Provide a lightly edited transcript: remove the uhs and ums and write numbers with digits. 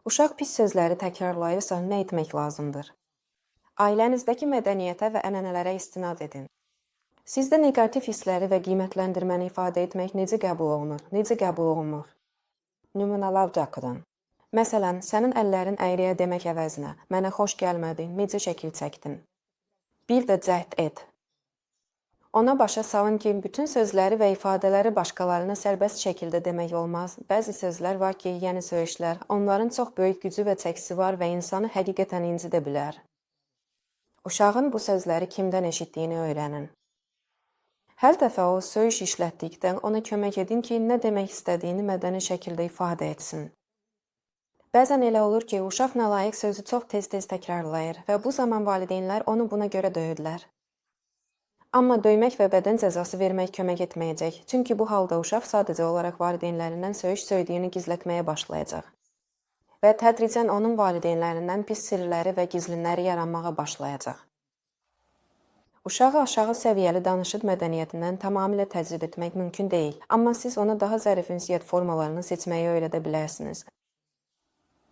Uşaq pis sözləri təkrarlayırsa nə etmək lazımdır? Ailənizdəki mədəniyyətə və ənənələrə istinad edin. Sizdə neqativ hissləri və qiymətləndirməni ifadə etmək necə qəbul olunur, necə qəbul olunmur? Nümunələr çəkin. Məsələn, sənin əllərin əyriyə demək əvəzinə, mənə xoş gəlmədi, necə şəkil çəkdin? Bir də cəhd et. Ona başa salın ki, bütün sözləri və ifadələri başqalarına sərbəst şəkildə demək olmaz. Bəzi sözlər var ki, yəni söyüşlər, onların çox böyük gücü və çəkisi var və insanı həqiqətən incidə bilər. Uşağın bu sözləri kimdən eşitdiyini öyrənin. Hər dəfə o söyüş işlətdikdə ona kömək edin ki, nə demək istədiyini mədəni şəkildə ifadə etsin. Bəzən elə olur ki, uşaq nalayiq sözü çox tez-tez təkrarlayır və bu zaman valideynlər onu buna görə döyürlər. Amma döymək və bədən cəzası vermək kömək etməyəcək, çünki bu halda uşaq sadəcə olaraq valideynlərindən söyüş söydüyünü gizlətməyə başlayacaq. Və tədricən onun valideynlərindən pis sirləri və gizlinləri yaranmağa başlayacaq. Uşağı aşağı səviyyəli danışıq mədəniyyətindən tamamilə təcrid etmək mümkün deyil, amma siz ona daha zərif ünsiyyət formalarını seçməyi öyrədə bilərsiniz.